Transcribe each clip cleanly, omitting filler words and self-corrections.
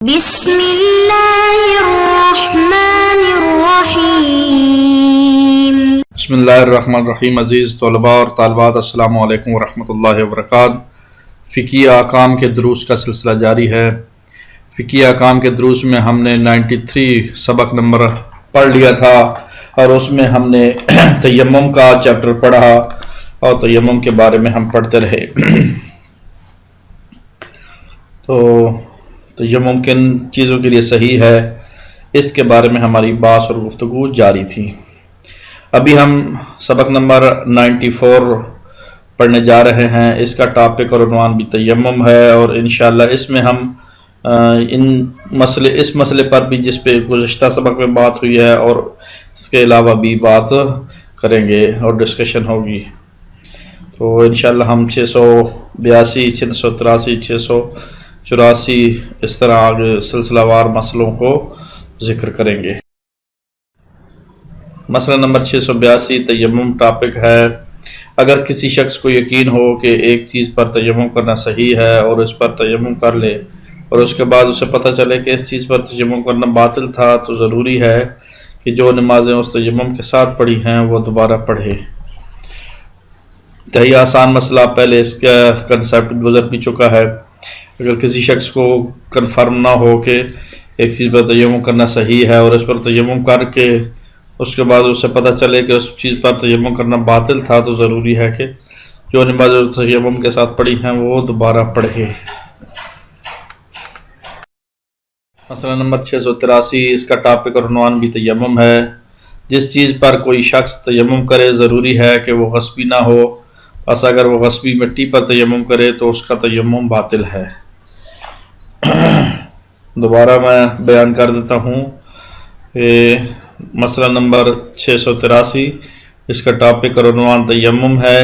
بسم اللہ الرحمن الرحیم۔ بسم اللہ الرحمن الرحیم۔ عزیز طلباء اور طالبات، السلام علیکم ورحمۃ اللہ وبرکاتہ۔ فقہی احکام کے دروس کا سلسلہ جاری ہے۔ فقہی احکام کے دروس میں ہم نے 93 سبق نمبر پڑھ لیا تھا، اور اس میں ہم نے تیمم کا چیپٹر پڑھا، اور تیمم کے بارے میں ہم پڑھتے رہے۔ تو تیمم کن چیزوں کے لیے صحیح ہے، اس کے بارے میں ہماری بحث اور گفتگو جاری تھی۔ ابھی ہم سبق نمبر 94 پڑھنے جا رہے ہیں۔ اس کا ٹاپک اور عنوان بھی تیمم ہے، اور انشاءاللہ اس میں ہم اس مسئلے پر بھی جس پہ گزشتہ سبق میں بات ہوئی ہے، اور اس کے علاوہ بھی بات کریں گے اور ڈسکشن ہوگی۔ تو انشاءاللہ ہم 682 683 684 اس طرح آگے سلسلہ وار مسئلوں کو ذکر کریں گے۔ مسئلہ نمبر 682 تیمم ٹاپک ہے۔ اگر کسی شخص کو یقین ہو کہ ایک چیز پر تیمم کرنا صحیح ہے اور اس پر تیمم کر لے، اور اس کے بعد اسے پتہ چلے کہ اس چیز پر تیمم کرنا باطل تھا، تو ضروری ہے کہ جو نمازیں اس تیمم کے ساتھ پڑھی ہیں وہ دوبارہ پڑھے۔ انتہائی آسان مسئلہ، پہلے اس کا کنسیپٹ گزر بھی چکا ہے۔ اگر کسی شخص کو کنفرم نہ ہو کہ ایک چیز پر تیمم کرنا صحیح ہے، اور اس پر تیمم کر کے اس کے بعد اسے پتہ چلے کہ اس چیز پر تیمم کرنا باطل تھا، تو ضروری ہے کہ جو نمازیں تیمم کے ساتھ پڑھی ہیں وہ دوبارہ پڑھے۔ مسئلہ نمبر 683 اس کا ٹاپک اور عنوان بھی تیمم ہے۔ جس چیز پر کوئی شخص تیمم کرے ضروری ہے کہ وہ غصبی نہ ہو، بس اگر وہ غصبی مٹی پر تیمم کرے تو اس کا تیمم باطل ہے۔ دوبارہ میں بیان کر دیتا ہوں کہ مسئلہ نمبر 683 اس کا ٹاپک اور عنوان تیمم ہے۔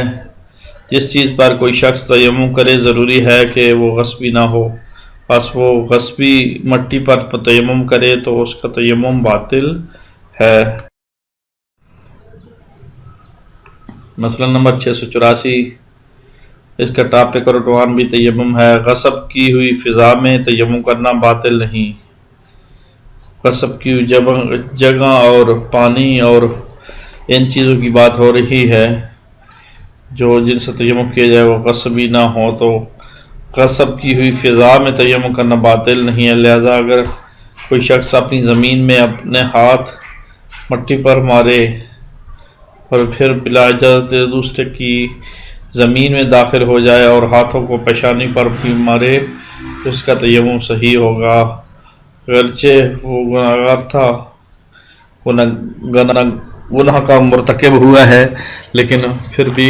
جس چیز پر کوئی شخص تیمم کرے ضروری ہے کہ وہ غصبی نہ ہو، بس وہ غصبی مٹی پر تیمم کرے تو اس کا تیمم باطل ہے۔ مسئلہ نمبر 684 اس کا ٹاپک اور عنوان بھی تیمم ہے۔ غصب کی ہوئی فضا میں تیمم کرنا باطل نہیں۔ غصب کی ہوئی جگہ اور پانی اور ان چیزوں کی بات ہو رہی ہے جو جن سے تیمم کیا جائے وہ غصبی نہ ہو، تو غصب کی ہوئی فضا میں تیمم کرنا باطل نہیں ہے۔ لہذا اگر کوئی شخص اپنی زمین میں اپنے ہاتھ مٹی پر مارے اور پھر بلا اجازت دوسرے کی زمین میں داخل ہو جائے اور ہاتھوں کو پیشانی پر بھی مارے، تو اس کا تیمم صحیح ہوگا، اگرچہ وہ گناہگار تھا، گناہ کا مرتکب ہوا ہے، لیکن پھر بھی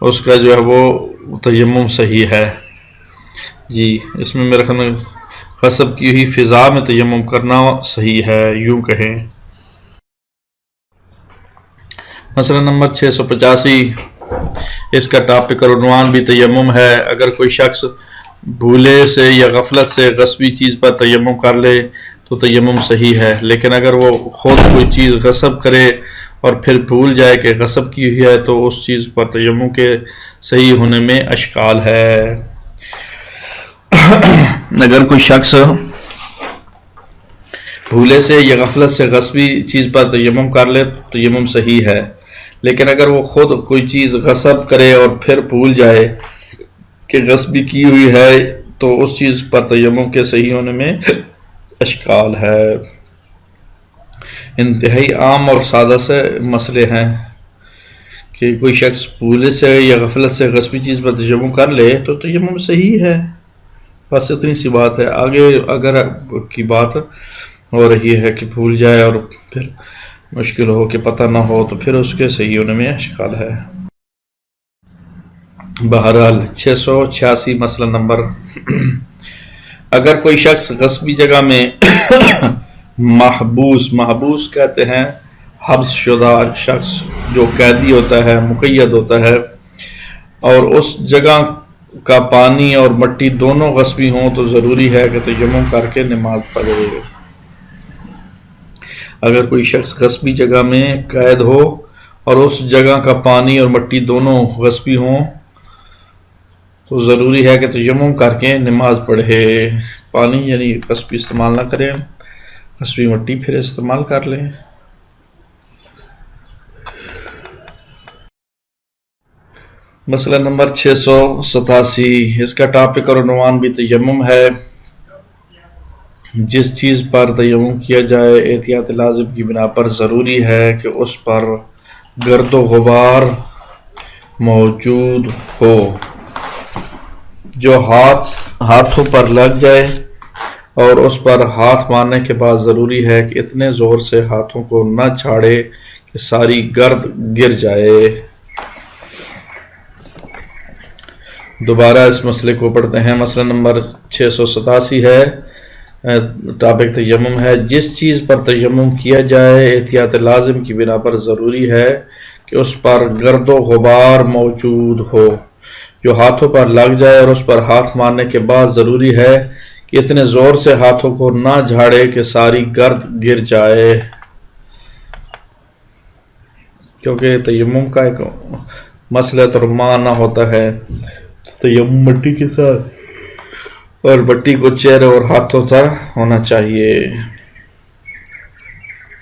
اس کا جو ہے وہ تیمم صحیح ہے۔ جی، اس میں میرے خیال میں غصب کی ہوئی فضا میں تیمم کرنا صحیح ہے، یوں کہیں۔ مسئلہ نمبر 685 اس کا ٹاپک اور عنوان بھی تیمم ہے۔ اگر کوئی شخص بھولے سے یا غفلت سے غصبی چیز پر تیمم کر لے تو تیمم صحیح ہے، لیکن اگر وہ خود کوئی چیز غصب کرے اور پھر بھول جائے کہ غصب کی ہوئی ہے تو اس چیز پر تیمم کے صحیح ہونے میں اشکال ہے۔ اگر کوئی شخص بھولے سے یا غفلت سے غصبی چیز پر تیمم کر لے تو تیمم صحیح ہے، لیکن اگر وہ خود کوئی چیز غصب کرے اور پھر بھول جائے کہ غصبی کی ہوئی ہے تو اس چیز پر تیمم کے صحیح ہونے میں اشکال ہے۔ انتہائی عام اور سادہ سے مسئلے ہیں کہ کوئی شخص بھولے سے یا غفلت سے غصبی چیز پر تیمم کر لے تو تیمم صحیح ہے، بس اتنی سی بات ہے۔ آگے اگر کی بات ہو رہی ہے کہ بھول جائے اور پھر مشکل ہو کہ پتہ نہ ہو تو پھر اس کے صحیح ہونے میں اشکال ہے۔ بہرحال 686 مسئلہ نمبر اگر کوئی شخص غصبی جگہ میں محبوس کہتے ہیں حبس شدہ شخص جو قیدی ہوتا ہے، مقید ہوتا ہے، اور اس جگہ کا پانی اور مٹی دونوں غصبی ہوں تو ضروری ہے کہ تیمم کر کے نماز پڑھے۔ اگر کوئی شخص غصبی جگہ میں قید ہو اور اس جگہ کا پانی اور مٹی دونوں غصبی ہوں تو ضروری ہے کہ تیمم کر کے نماز پڑھے. پانی یعنی قصبی استعمال نہ کریں، قصبی مٹی پھر استعمال کر لیں. مسئلہ نمبر 687، اس کا ٹاپک اور عنوان بھی تیمم ہے. جس چیز پر تیمم کیا جائے احتیاط لازم کی بنا پر ضروری ہے کہ اس پر گرد و غبار موجود ہو. جو ہاتھوں پر لگ جائے اور اس پر ہاتھ مارنے کے بعد ضروری ہے کہ اتنے زور سے ہاتھوں کو نہ جھاڑے کہ ساری گرد گر جائے. دوبارہ اس مسئلے کو پڑھتے ہیں. مسئلہ نمبر 687 ہے، ٹاپک تیمم ہے. جس چیز پر تیمم کیا جائے احتیاط لازم کی بنا پر ضروری ہے کہ اس پر گرد و غبار موجود ہو. جو ہاتھوں پر لگ جائے اور اس پر ہاتھ مارنے کے بعد ضروری ہے کہ اتنے زور سے ہاتھوں کو نہ جھاڑے کہ ساری گرد گر جائے. کیونکہ تیمم کا ایک مسئلہ ترمانہ ہوتا ہے، تیمم مٹی کے ساتھ اور مٹی کو چہرے اور ہاتھوں تک ہونا چاہیے.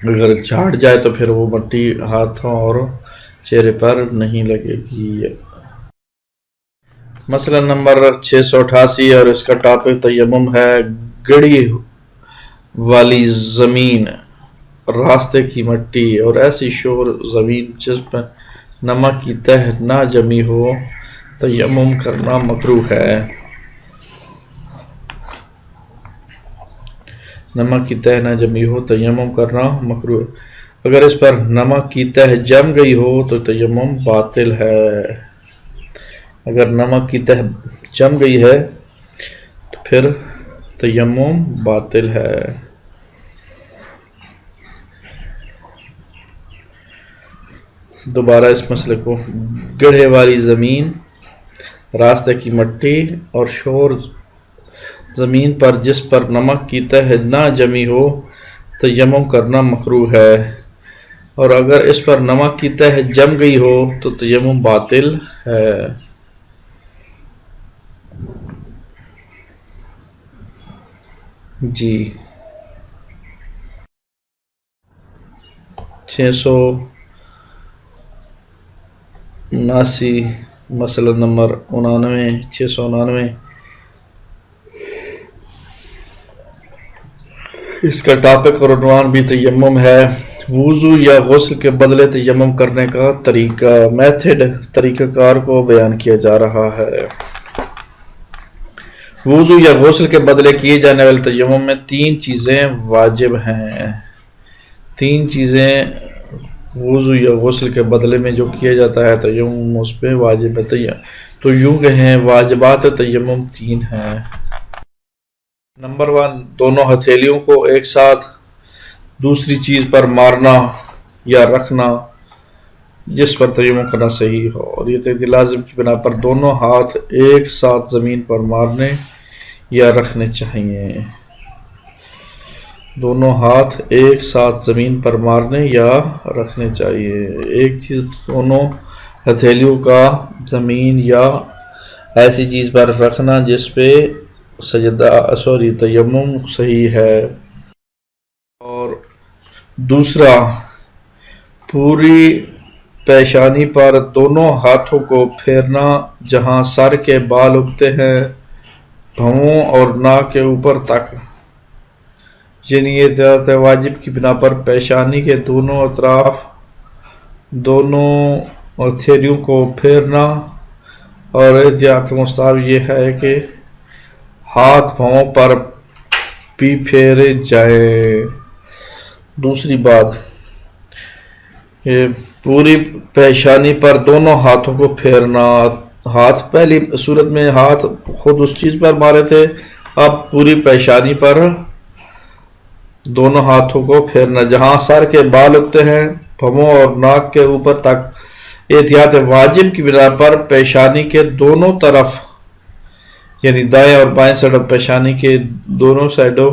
اگر جھاڑ جائے تو پھر وہ مٹی ہاتھوں اور چہرے پر نہیں لگے گی. مسئلہ نمبر 688 اور اس کا ٹاپک تیمم ہے. گڑی والی زمین، راستے کی مٹی اور ایسی شور زمین جس پر نمک کی تہ نہ جمی ہو تیمم کرنا مکروہ ہے. نمک کی تہ نہ جمی ہو تیمم کرنا مکروہ. اگر اس پر نمک کی تہ جم گئی ہو تو تیمم باطل ہے. اگر نمک کی تہ جم گئی ہے تو پھر تیمم باطل ہے. دوبارہ اس مسئلے کو، گڑھے والی زمین، راستے کی مٹی اور شور زمین پر جس پر نمک کی تہ نہ جمی ہو تیمم کرنا مکروہ ہے. اور اگر اس پر نمک کی تہ جم گئی ہو تو تیمم باطل ہے. جی 679 مسئلہ نمبر 699 اس کا ٹاپک اور عنوان بھی تیمم ہے. وضو یا غسل کے بدلے تیمم کرنے کا طریقہ، میتھڈ، طریقہ کار کو بیان کیا جا رہا ہے. وضو یا غسل کے بدلے کیے جانے والے تیمم میں 3 چیزیں واجب ہیں. 3 چیزیں وضو یا غسل کے بدلے میں جو کیا جاتا ہے تیمم اس پہ واجب ہے. تو یوں کہیں واجبات تیمم 3 ہیں. نمبر 1، دونوں ہتھیلیوں کو ایک ساتھ دوسری چیز پر مارنا یا رکھنا جس پر تیمم کرنا صحیح ہو. اور یہ احتیاط لازم کی بنا پر دونوں ہاتھ ایک ساتھ زمین پر مارنے یا رکھنے چاہیے. دونوں ہاتھ ایک ساتھ زمین پر مارنے یا رکھنے چاہیے. ایک چیز دونوں ہتھیلیوں کا زمین یا ایسی چیز پر رکھنا جس پہ تیمم صحیح ہے. اور دوسرا، پوری پیشانی پر دونوں ہاتھوں کو پھیرنا جہاں سر کے بال اگتے ہیں بھووں اور ناک کے اوپر تک. یعنی یہ احتیاط واجب کی بنا پر پیشانی کے دونوں اطراف دونوں ہتھیلیوں کو پھیرنا. اور احتیاط مستحب یہ ہے کہ ہاتھ بھووں پر بھی پھیرے جائیں. دوسری بات، یہ پوری پیشانی پر دونوں ہاتھوں کو پھیرنا. ہاتھ پہلی صورت میں ہاتھ خود اس چیز پر مارے تھے، اب پوری پیشانی پر دونوں ہاتھوں کو پھیرنا جہاں سر کے بال اگتے ہیں بھووں اور ناک کے اوپر تک. احتیاط واجب کی بنا پر پیشانی کے دونوں طرف یعنی دائیں اور بائیں سائڈوں پیشانی کے دونوں سائڈوں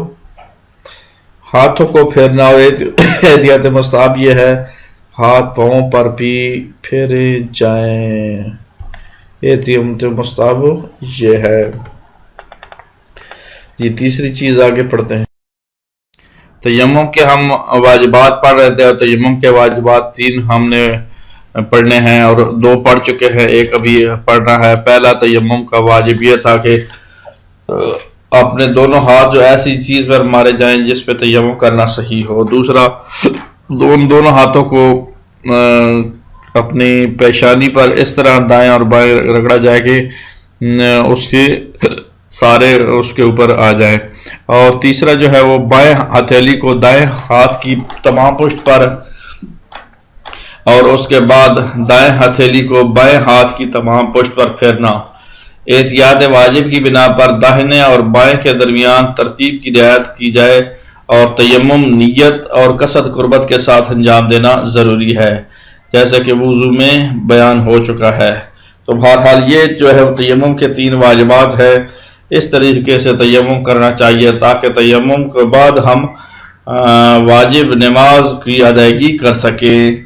ہاتھوں کو پھیرنا. اور احتیاط مستحب یہ ہے ہاتھ پاؤں پر بھی پھیرے جائیں. تیمم مستحب یہ ہے جی۔ تیسری چیز آگے پڑھتے ہیں۔ تیمم کے ہم واجبات پڑھ رہے تھے اور تیمم کے واجبات 3 ہم نے پڑھنے ہیں اور 2 پڑھ چکے ہیں، ایک ابھی پڑھنا ہے۔ پہلا تیمم کا واجب یہ تھا کہ اپنے دونوں ہاتھ جو ایسی چیز پر مارے جائیں جس پہ تیمم کرنا صحیح ہو۔ دوسرا دونوں ہاتھوں کو اپنی پیشانی پر اس طرح دائیں اور بائیں رگڑا جائے کہ اس کے سارے اس کے اوپر آ جائیں، اور تیسرا جو ہے وہ بائیں ہتھیلی کو دائیں ہاتھ کی تمام پشت پر اور اس کے بعد دائیں ہتھیلی کو بائیں ہاتھ کی تمام پشت پر پھیرنا۔ احتیاط واجب کی بنا پر داہنے اور بائیں کے درمیان ترتیب کی رعایت کی جائے اور تیمم نیت اور کثرت قربت کے ساتھ انجام دینا ضروری ہے، جیسا کہ وضو میں بیان ہو چکا ہے۔ تو بہرحال یہ جو ہے تیمم کے 3 واجبات ہے، اس طریقے سے تیمم کرنا چاہیے تاکہ تیمم کے بعد ہم واجب نماز کی ادائیگی کر سکیں۔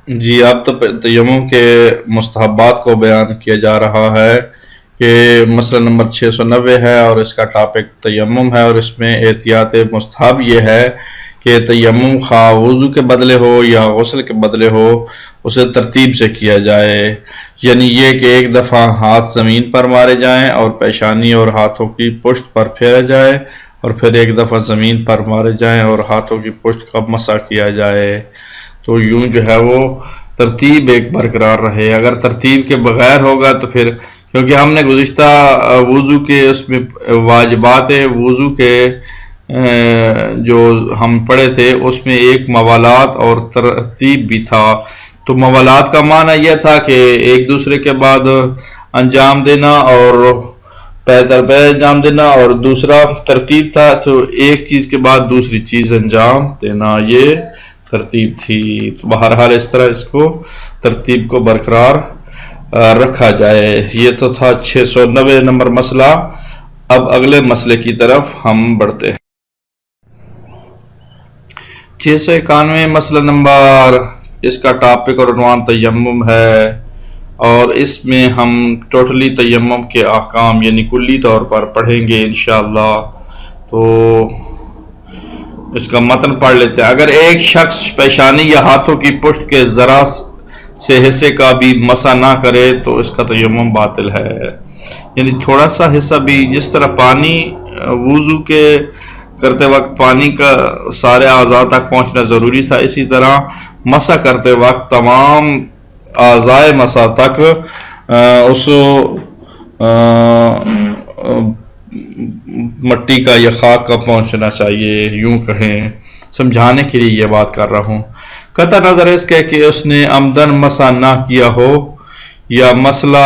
جی، اب تو تیمم کے مستحبات کو بیان کیا جا رہا ہے کہ مسئلہ نمبر 690 ہے اور اس کا ٹاپک تیمم ہے، اور اس میں احتیاط مستحب یہ ہے کہ تیمم خواہ وضو کے بدلے ہو یا غسل کے بدلے ہو اسے ترتیب سے کیا جائے، یعنی یہ کہ ایک دفعہ ہاتھ زمین پر مارے جائیں اور پیشانی اور ہاتھوں کی پشت پر پھیرا جائے، اور پھر ایک دفعہ زمین پر مارے جائیں اور ہاتھوں کی پشت کا مسح کیا جائے۔ تو یوں جو ہے وہ ترتیب ایک برقرار رہے۔ اگر ترتیب کے بغیر ہوگا تو پھر، کیونکہ ہم نے گزشتہ وضو کے اس میں واجبات وضو کے جو ہم پڑھے تھے اس میں ایک موالات اور ترتیب بھی تھا۔ تو موالات کا معنی یہ تھا کہ ایک دوسرے کے بعد انجام دینا اور پے در پے انجام دینا، اور دوسرا ترتیب تھا تو ایک چیز کے بعد دوسری چیز انجام دینا، یہ ترتیب تھی۔ تو بہرحال اس طرح اس کو ترتیب کو برقرار رکھا جائے۔ یہ تو تھا 690 نمبر مسئلہ۔ اب اگلے مسئلے کی طرف ہم بڑھتے ہیں۔ 691 مسئلہ نمبر، اس کا ٹاپک اور عنوان تیمم ہے، اور اس میں ہم ٹوٹلی تیمم کے احکام یعنی کلی طور پر پڑھیں گے انشاءاللہ۔ تو اس کا متن پڑھ لیتے ہیں۔ اگر ایک شخص پیشانی یا ہاتھوں کی پشت کے ذرا سے حصے کا بھی مسح نہ کرے تو اس کا تیمم باطل ہے، یعنی تھوڑا سا حصہ بھی، جس طرح پانی وضو کے کرتے وقت پانی کا سارے اعضاء تک پہنچنا ضروری تھا، اسی طرح مسح کرتے وقت تمام اعضاء مسح تک اس مٹی کا یا خاک کا پہنچنا چاہیے، یوں کہیں سمجھانے کے لیے یہ بات کر رہا ہوں۔ قطع نظر اس کے کہ اس نے عمدن مسح نہ کیا ہو یا مسئلہ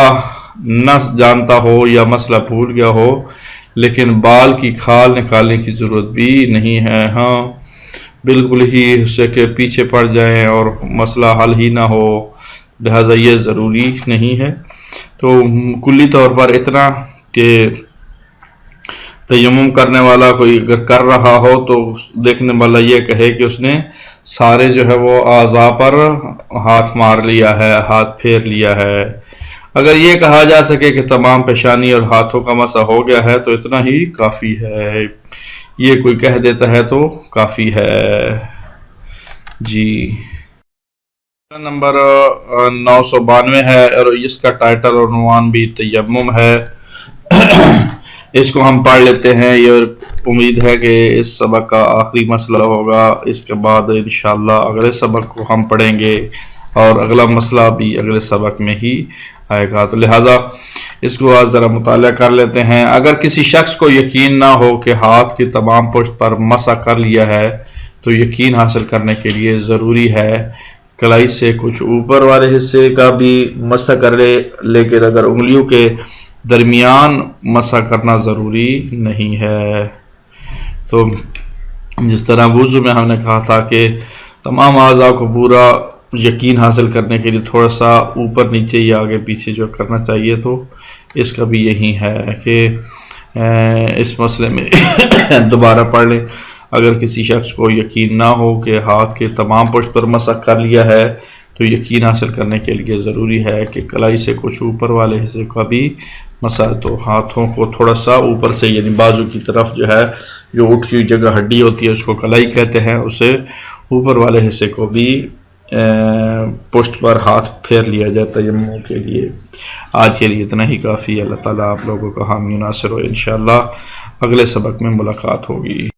نہ جانتا ہو یا مسئلہ بھول گیا ہو، لیکن بال کی کھال نکالنے کی ضرورت بھی نہیں ہے۔ ہاں بالکل ہی حصے کے پیچھے پڑ جائیں اور مسئلہ حل ہی نہ ہو، لہذا یہ ضروری نہیں ہے۔ تو کلی طور پر اتنا کہ تیمم کرنے والا کوئی اگر کر رہا ہو تو دیکھنے والا یہ کہے کہ اس نے سارے جو ہے وہ اعضاء پر ہاتھ مار لیا ہے، ہاتھ پھیر لیا ہے۔ اگر یہ کہا جا سکے کہ تمام پیشانی اور ہاتھوں کا مسح ہو گیا ہے تو اتنا ہی کافی ہے، یہ کوئی کہہ دیتا ہے تو کافی ہے۔ جی، نمبر 992 ہے اور اس کا ٹائٹل اور عنوان بھی تیمم ہے۔ اس کو ہم پڑھ لیتے ہیں، یہ امید ہے کہ اس سبق کا آخری مسئلہ ہوگا، اس کے بعد انشاءاللہ اگلے سبق کو ہم پڑھیں گے اور اگلا مسئلہ بھی اگلے سبق میں ہی آئے گا، تو لہٰذا اس کو آج ذرا مطالعہ کر لیتے ہیں۔ اگر کسی شخص کو یقین نہ ہو کہ ہاتھ کی تمام پشت پر مسح کر لیا ہے تو یقین حاصل کرنے کے لیے ضروری ہے کلائی سے کچھ اوپر والے حصے کا بھی مسح کر لے، لیکن اگر انگلیوں کے درمیان مسح کرنا ضروری نہیں ہے۔ تو جس طرح وضو میں ہم نے کہا تھا کہ تمام اعضاء کو پورا یقین حاصل کرنے کے لیے تھوڑا سا اوپر نیچے یا آگے پیچھے جو کرنا چاہیے، تو اس کا بھی یہی ہے کہ اس مسئلے میں دوبارہ پڑھ لیں۔ اگر کسی شخص کو یقین نہ ہو کہ ہاتھ کے تمام پشت پر مسح کر لیا ہے تو یقین حاصل کرنے کے لیے ضروری ہے کہ کلائی سے کچھ اوپر والے حصے کا بھی مسا، تو ہاتھوں کو تھوڑا سا اوپر سے یعنی بازو کی طرف جو ہے جو اٹھی ہوئی جگہ ہڈی ہوتی ہے اس کو کلائی کہتے ہیں، اسے اوپر والے حصے کو بھی پشت پر ہاتھ پھیر لیا جاتا ہے تیمم کے لیے۔ آج کے لیے اتنا ہی کافی ہے۔ اللہ تعالیٰ آپ لوگوں کا حامی ناصر ہو۔ انشاءاللہ اگلے سبق میں ملاقات ہوگی۔